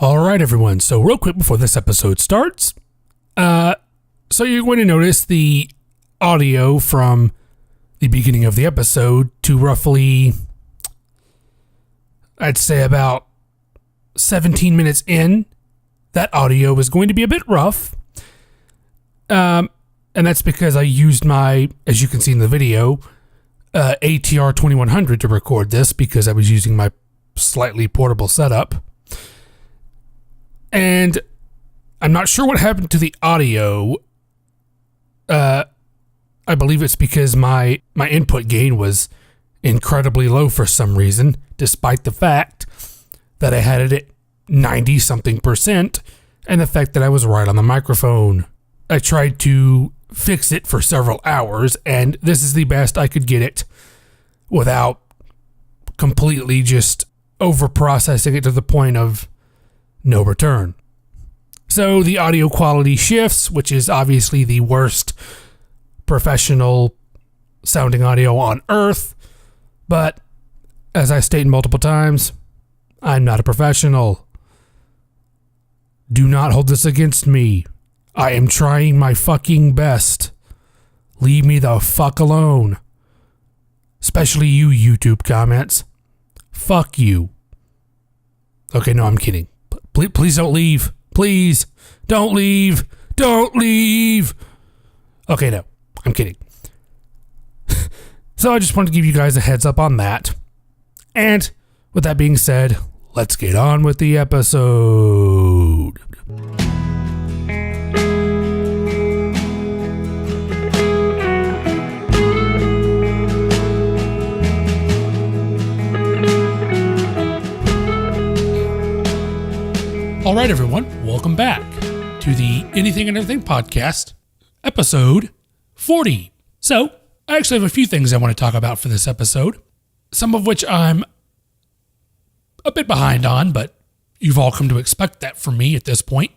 All right, everyone. So real quick before this episode starts, so you're going to notice the audio from the beginning of the episode to roughly, I'd say about 17 minutes in. That audio is going to be a bit rough. And that's because I used my, as you can see in the video, ATR 2100 to record this because I was using my slightly portable setup. And I'm not sure what happened to the audio. I believe it's because my input gain was incredibly low for some reason, despite the fact that I had it at 90-something% and the fact that I was right on the microphone. I tried to fix it for several hours, and this is the best I could get it without completely just over-processing it to the point of no return. So the audio quality shifts, which is obviously the worst professional sounding audio on earth. But as I stated multiple times, I'm not a professional. Do not hold this against me. I am trying my fucking best. Leave me the fuck alone. Especially you YouTube comments. Fuck you. Okay, no, I'm kidding. Please don't leave. Please don't leave. Don't leave. Okay, no, I'm kidding. So I just wanted to give you guys a heads up on that. And with that being said, let's get on with the episode. All right, everyone, welcome back to the Anything and Everything podcast, episode 40. So, I actually have a few things I want to talk about for this episode, some of which I'm a bit behind on, but you've all come to expect that from me at this point.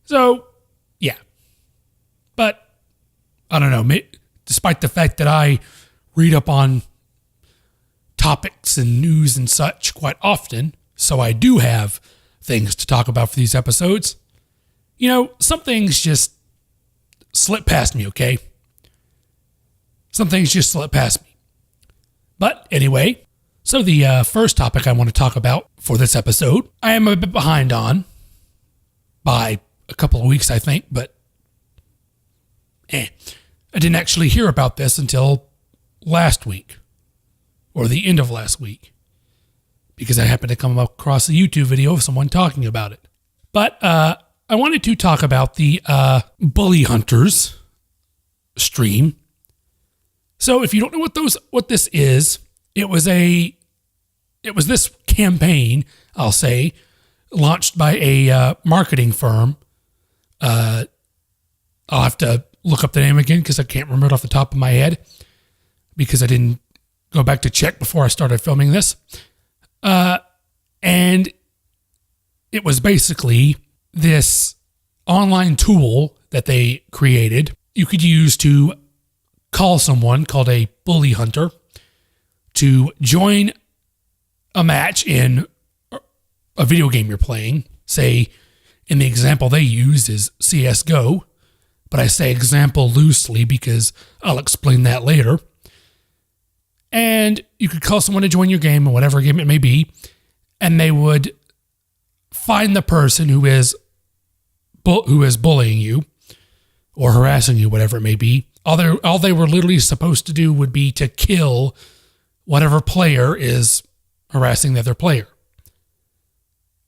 So, yeah. But, I don't know, despite the fact that I read up on topics and news and such quite often, so I do have things to talk about for these episodes. You know, some things just slip past me, okay? Some things just slip past me. But anyway, so the first topic I want to talk about for this episode, I am a bit behind on by a couple of weeks, I think, but I didn't actually hear about this until last week or the end of last week, because I happened to come across a YouTube video of someone talking about it. But I wanted to talk about the Bullyhunters stream. So if you don't know what this is, it was this campaign, I'll say, launched by a marketing firm. I'll have to look up the name again because I can't remember it off the top of my head because I didn't go back to check before I started filming this. And it was basically this online tool that they created you could use to call someone called a bully hunter to join a match in a video game you're playing. Say, in the example they use is CSGO, but I say example loosely because I'll explain that later. And you could call someone to join your game, or whatever game it may be, and they would find the person who is bullying you or harassing you, whatever it may be. All they were literally supposed to do would be to kill whatever player is harassing the other player.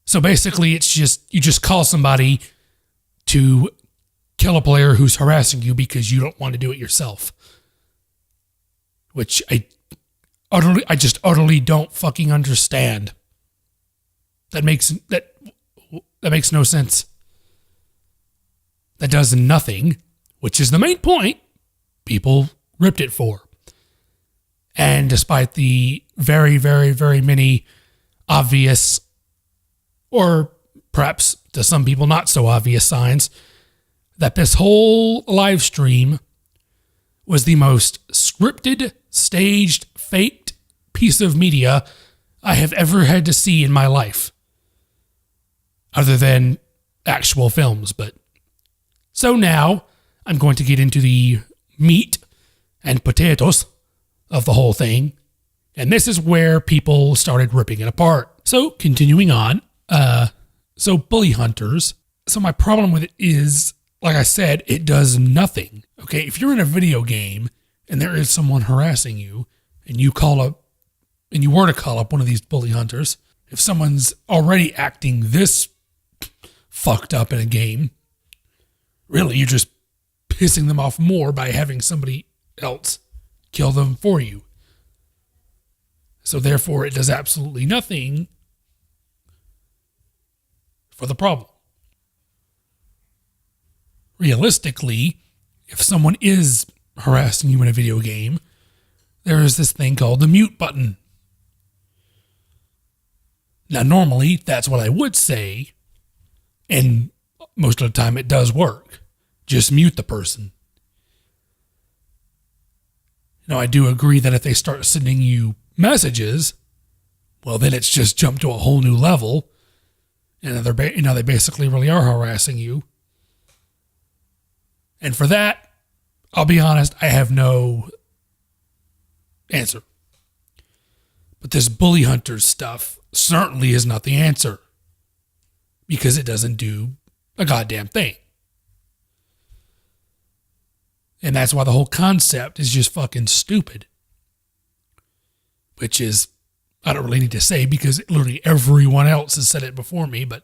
So basically, it's just you just call somebody to kill a player who's harassing you because you don't want to do it yourself, which I just utterly don't fucking understand. That makes no sense. That does nothing, which is the main point people ripped it for. And despite the very, very, very many obvious, or perhaps to some people not so obvious signs, that this whole live stream was the most scripted, staged, faked piece of media I have ever had to see in my life. other than actual films. But so now I'm going to get into the meat and potatoes of the whole thing. And this is where people started ripping it apart. So continuing on, so Bullyhunters. So my problem with it is, like I said, it does nothing. Okay, if you're in a video game and there is someone harassing you and you were to call up one of these Bullyhunters, if someone's already acting this fucked up in a game, really, you're just pissing them off more by having somebody else kill them for you. So therefore, it does absolutely nothing for the problem. Realistically, if someone is harassing you in a video game, there is this thing called the mute button. Now, normally, that's what I would say, and most of the time it does work. Just mute the person. Now, I do agree that if they start sending you messages, well, then it's just jumped to a whole new level, and they basically really are harassing you. And for that, I'll be honest, I have no answer. But this Bullyhunters stuff certainly is not the answer, because it doesn't do a goddamn thing. And that's why the whole concept is just fucking stupid. Which is, I don't really need to say, because literally everyone else has said it before me, but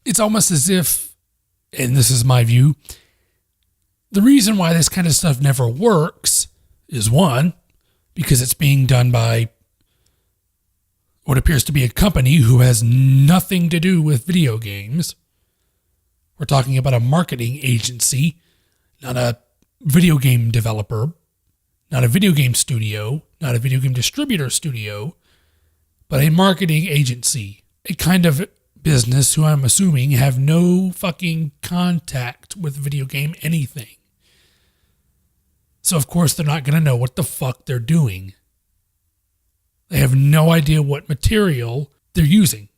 it's almost as if, and this is my view, the reason why this kind of stuff never works is, one, because it's being done by what appears to be a company who has nothing to do with video games. We're talking about a marketing agency, not a video game developer, not a video game studio, not a video game distributor studio, but a marketing agency, a kind of business who I'm assuming have no fucking contact with video game anything. So of course they're not going to know what the fuck they're doing. They have no idea what material they're using.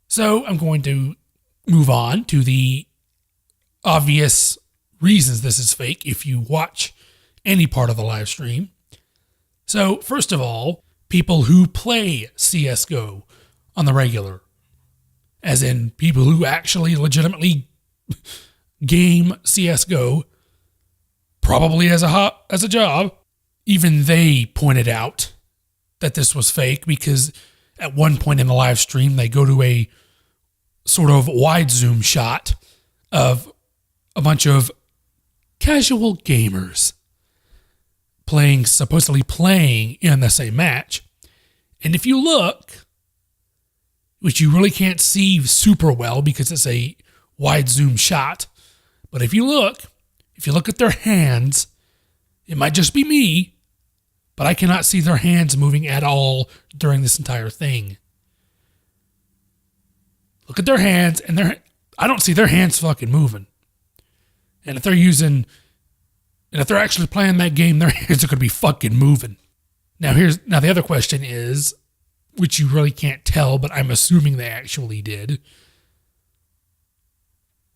So I'm going to move on to the obvious reasons this is fake if you watch any part of the live stream. So first of all, people who play CSGO on the regular, as in people who actually legitimately game CSGO, probably as a job, even they pointed out that this was fake, because at one point in the live stream, they go to a sort of wide zoom shot of a bunch of casual gamers supposedly playing in the same match. And if you look, which you really can't see super well because it's a wide zoom shot, but if you look at their hands, it might just be me, but I cannot see their hands moving at all during this entire thing. Look at their hands, and I don't see their hands fucking moving. And if they're actually playing that game, their hands are going to be fucking moving. Now the other question is, which you really can't tell, but I'm assuming they actually did.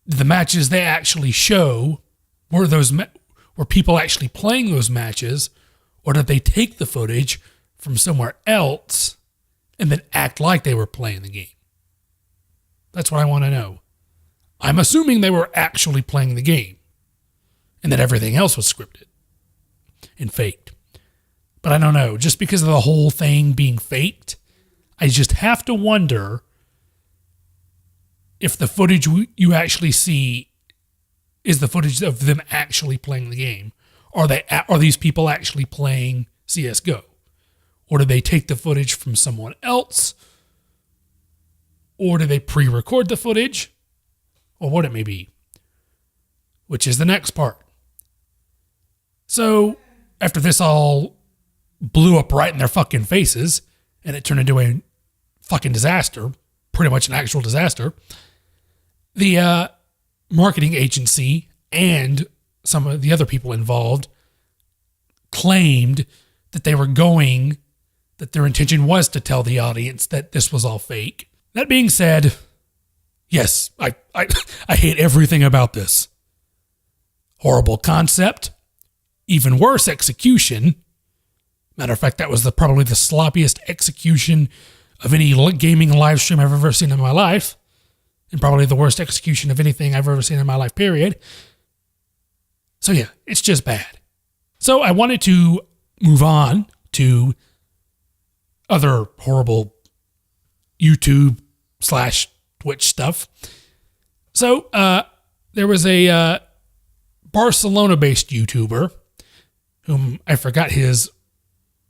The matches they actually show, were people actually playing those matches, or did they take the footage from somewhere else and then act like they were playing the game? That's what I want to know. I'm assuming they were actually playing the game and that everything else was scripted and faked. But I don't know. Just because of the whole thing being faked, I just have to wonder if the footage you actually see is the footage of them actually playing the game. Are these people actually playing CSGO? Or do they take the footage from someone else? Or do they pre-record the footage? Or what it may be. Which is the next part. So, after this all blew up right in their fucking faces, and it turned into a fucking disaster, pretty much an actual disaster, the marketing agency and some of the other people involved claimed that their intention was to tell the audience that this was all fake. That being said, yes, I hate everything about this. Horrible concept. Even worse execution. Matter of fact, that was probably the sloppiest execution of any gaming live stream I've ever seen in my life. And probably the worst execution of anything I've ever seen in my life, period. So yeah, it's just bad. So I wanted to move on to other horrible YouTube/Twitch stuff. So there was a Barcelona-based YouTuber whom I forgot his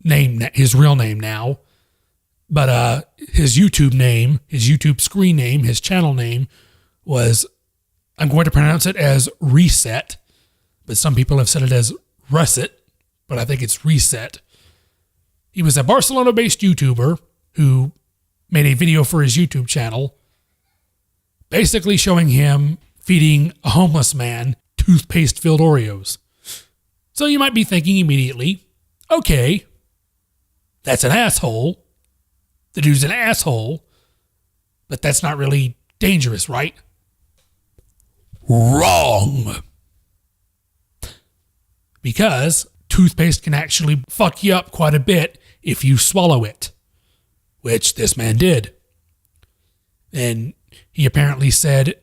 name, his real name now, but his YouTube screen name, his channel name was, I'm going to pronounce it as Reset, but some people have said it as Russet, but I think it's Reset. He was a Barcelona-based YouTuber who made a video for his YouTube channel, basically showing him feeding a homeless man toothpaste-filled Oreos. So you might be thinking immediately, okay, that's an asshole. The dude's an asshole, but that's not really dangerous, right? Wrong. Because toothpaste can actually fuck you up quite a bit if you swallow it, which this man did. And he apparently said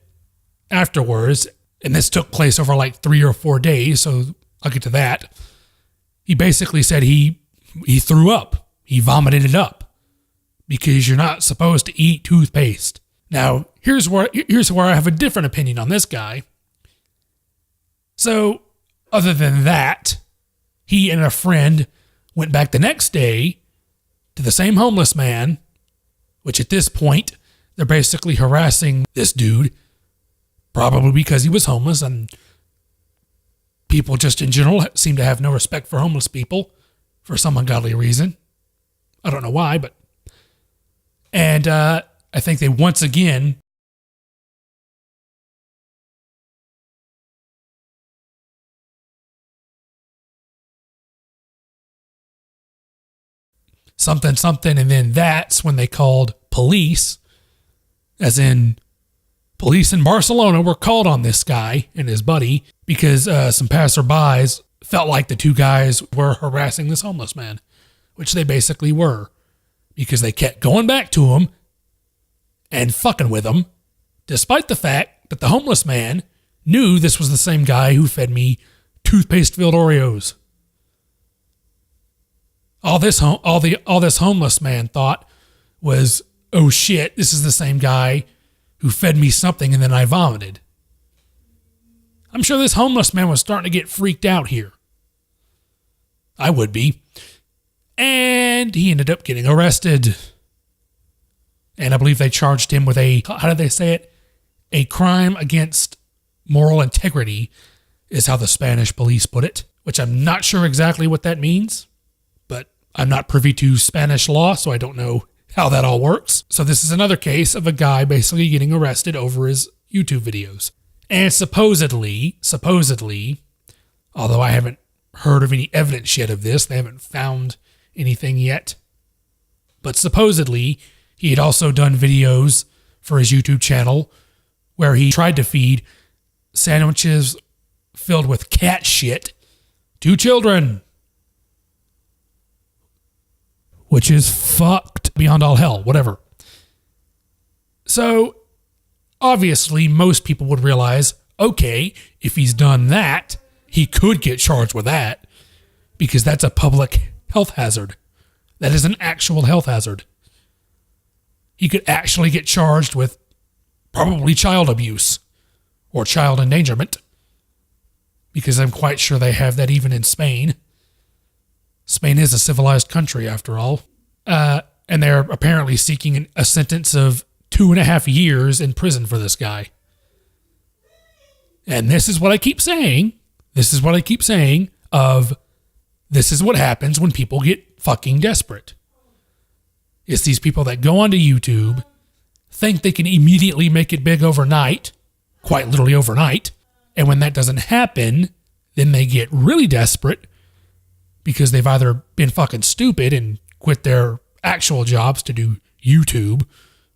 afterwards, and this took place over like 3 or 4 days, so I'll get to that. He basically said he threw up. He vomited it up because you're not supposed to eat toothpaste. Now, here's where I have a different opinion on this guy. So, other than that, he and a friend went back the next day to the same homeless man, which at this point, they're basically harassing this dude, probably because he was homeless, and people just in general seem to have no respect for homeless people for some ungodly reason. I don't know why, but... And I think they once again something, and then that's when they called police, as in police in Barcelona were called on this guy and his buddy because some passerbys felt like the two guys were harassing this homeless man, which they basically were, because they kept going back to him and fucking with him, despite the fact that the homeless man knew this was the same guy who fed me toothpaste-filled Oreos. All this homeless man thought was, oh shit, this is the same guy who fed me something and then I vomited. I'm sure this homeless man was starting to get freaked out here. I would be. And he ended up getting arrested. And I believe they charged him with how did they say it? A crime against moral integrity is how the Spanish police put it, which I'm not sure exactly what that means, but I'm not privy to Spanish law, so I don't know how that all works. So this is another case of a guy basically getting arrested over his YouTube videos. And supposedly, although I haven't heard of any evidence yet of this, they haven't found anything yet, but supposedly he had also done videos for his YouTube channel where he tried to feed sandwiches filled with cat shit to children, which is fucked beyond all hell, whatever. So obviously most people would realize, okay, if he's done that, he could get charged with that because that's a public health hazard. That is an actual health hazard. He could actually get charged with probably child abuse or child endangerment, because I'm quite sure they have that even in Spain. Spain is a civilized country after all. And they're apparently seeking a sentence of 2.5 years in prison for this guy. And this is what I keep saying. This is what happens when people get fucking desperate. It's these people that go onto YouTube, think they can immediately make it big overnight, quite literally overnight, and when that doesn't happen, then they get really desperate because they've either been fucking stupid and quit their actual jobs to do YouTube,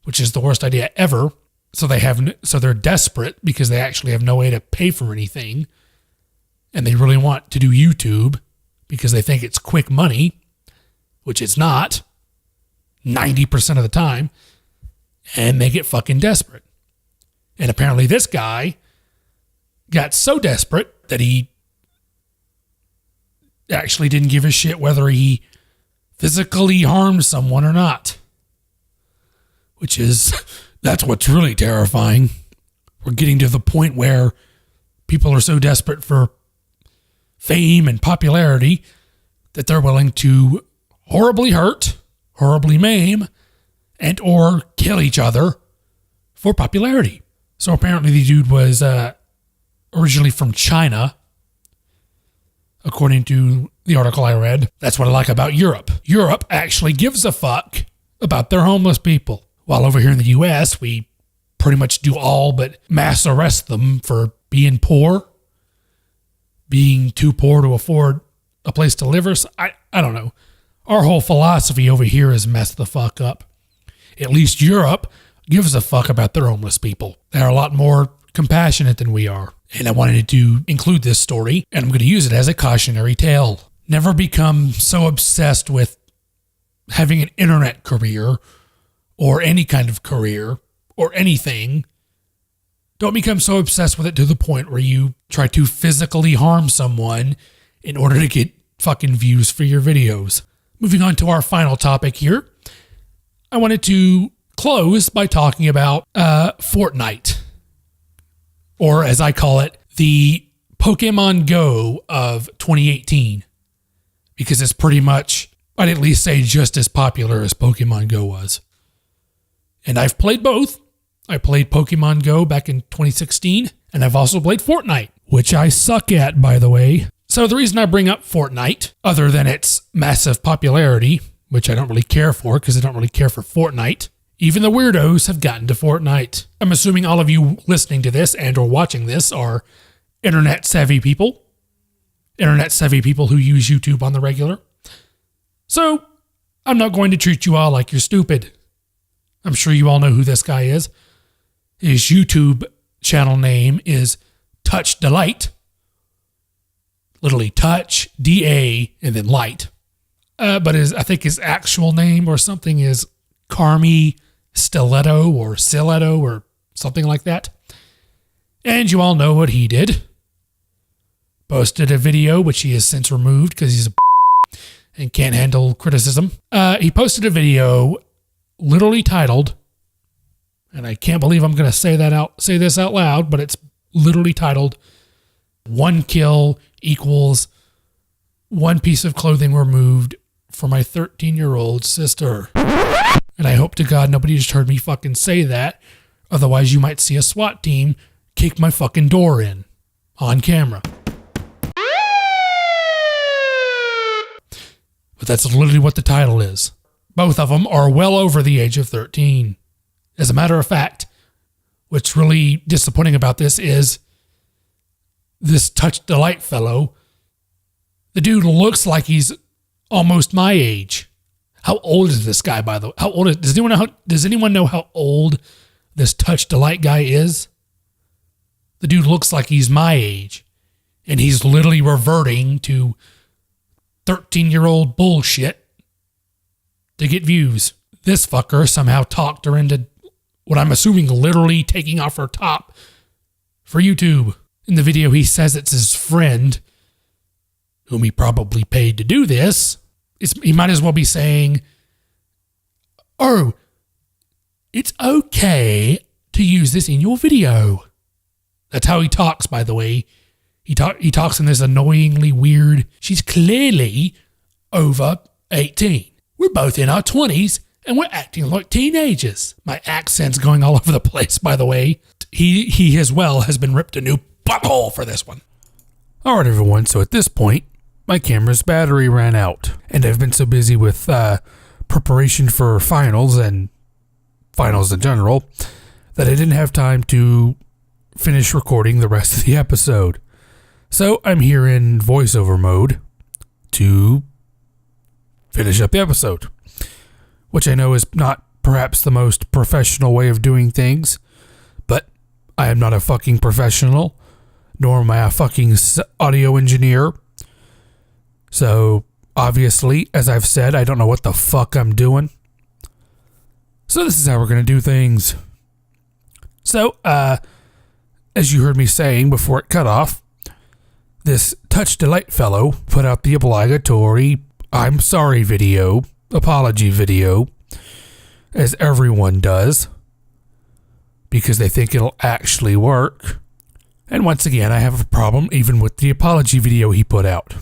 which is the worst idea ever. So they're desperate because they actually have no way to pay for anything. And they really want to do YouTube because they think it's quick money, which it's not 90% of the time. And they get fucking desperate. And apparently this guy got so desperate that he actually didn't give a shit whether he physically harmed someone or not. That's what's really terrifying. We're getting to the point where people are so desperate for fame and popularity that they're willing to horribly hurt, horribly maim, and or kill each other for popularity. So apparently the dude was originally from China, according to the article I read. That's what I like about Europe. Europe actually gives a fuck about their homeless people. While over here in the U.S., we pretty much do all but mass arrest them for being poor, being too poor to afford a place to live. I don't know. Our whole philosophy over here is messed the fuck up. At least Europe gives a fuck about their homeless people. They're a lot more compassionate than we are. And I wanted to include this story, and I'm going to use it as a cautionary tale. Never become so obsessed with having an internet career or any kind of career or anything. Don't become so obsessed with it to the point where you try to physically harm someone in order to get fucking views for your videos. Moving on to our final topic here. I wanted to close by talking about Fortnite, or as I call it, the Pokemon Go of 2018, because it's pretty much, I'd at least say, just as popular as Pokemon Go was. And I've played both. I played Pokemon Go back in 2016, and I've also played Fortnite, which I suck at, by the way. So the reason I bring up Fortnite, other than its massive popularity, which I don't really care for because I don't really care for Fortnite, even the weirdos have gotten to Fortnite. I'm assuming all of you listening to this and or watching this are internet savvy people who use YouTube on the regular. So I'm not going to treat you all like you're stupid. I'm sure you all know who this guy is. His YouTube channel name is Touch Delight. Literally touch, D-A, and then light. But I think his actual name or something is Carmi Stiletto or Stiletto or something like that. And you all know what he did. Posted a video, which he has since removed because he's a and can't handle criticism. He posted a video literally titled, and I can't believe I'm going to say this out loud, but it's literally titled, 1 kill equals 1 piece of clothing removed for my 13-year-old sister. And I hope to God nobody just heard me fucking say that. Otherwise, you might see a SWAT team kick my fucking door in on camera. But that's literally what the title is. Both of them are well over the age of 13. As a matter of fact, what's really disappointing about this is this Touch Delight fellow, the dude looks like he's almost my age. How old is this guy, by the way? Does anyone know how old this Touch Delight guy is? The dude looks like he's my age, and he's literally reverting to 13-year-old bullshit to get views. This fucker somehow talked her into what I'm assuming literally taking off her top for YouTube. In the video, he says it's his friend, whom he probably paid to do this. He might as well be saying, oh, it's okay to use this in your video. That's how he talks, by the way. He talks in this annoyingly weird, she's clearly over 18. We're both in our 20s, and we're acting like teenagers. My accent's going all over the place, by the way. He as well has been ripped a new butthole for this one. All right, everyone. So at this point, my camera's battery ran out, and I've been so busy with preparation for finals and finals in general that I didn't have time to finish recording the rest of the episode. So I'm here in voiceover mode to finish up the episode, which I know is not perhaps the most professional way of doing things, but I am not a fucking professional, nor am I a fucking audio engineer. So, obviously, as I've said, I don't know what the fuck I'm doing. So this is how we're going to do things. So, as you heard me saying before it cut off, this Touch Delight fellow put out the obligatory I'm sorry video, apology video, as everyone does, because they think it'll actually work. And once again, I have a problem even with the apology video he put out.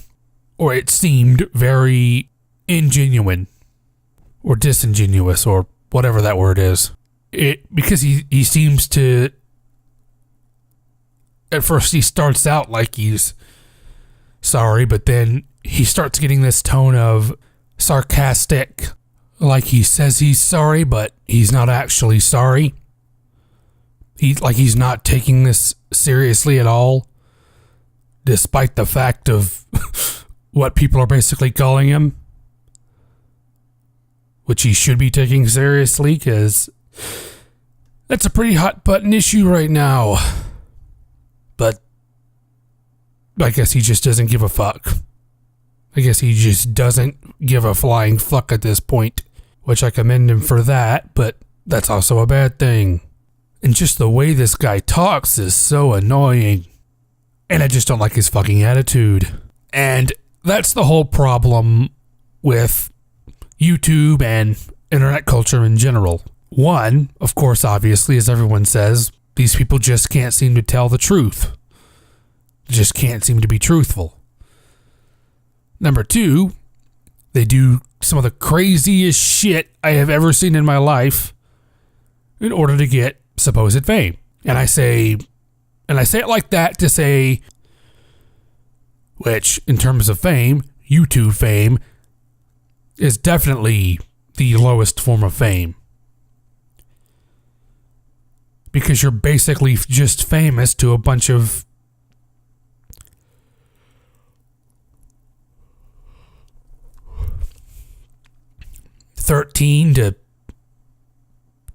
Or it seemed very ingenuine, or disingenuous, or whatever that word is. Because he seems to, at first he starts out like he's sorry, but then he starts getting this tone of sarcastic, like he says he's sorry, but he's not actually sorry. He's not taking this seriously at all, despite the fact of what people are basically calling him, which he should be taking seriously, because that's a pretty hot button issue right now. But I guess he just doesn't give a fuck. I guess he just doesn't give a flying fuck at this point, which I commend him for that, but that's also a bad thing. And just the way this guy talks is so annoying. And I just don't like his fucking attitude. And that's the whole problem with YouTube and internet culture in general. One, of course, obviously, as everyone says, these people just can't seem to tell the truth. Just can't seem to be truthful. Number two, they do some of the craziest shit I have ever seen in my life in order to get supposed fame. And I say it like that to say, which in terms of fame, YouTube fame is definitely the lowest form of fame. Because you're basically just famous to a bunch of $13 to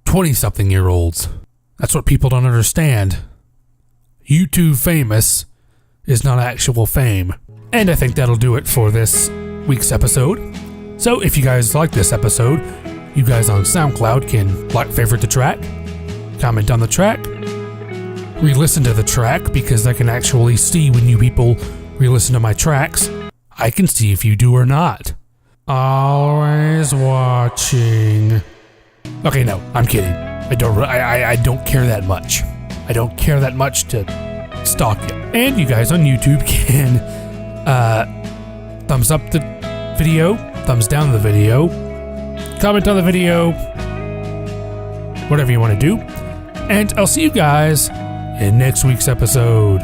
20-something-year-olds. That's what people don't understand. YouTube famous is not actual fame. And I think that'll do it for this week's episode. So if you guys like this episode, you guys on SoundCloud can favorite the track, comment on the track, re-listen to the track, because I can actually see when you people re-listen to my tracks. I can see if you do or not. Always watching. Okay, no, I'm kidding. I don't care that much. I don't care that much to stalk you. And you guys on YouTube can thumbs up the video, thumbs down the video, comment on the video, whatever you want to do. And I'll see you guys in next week's episode.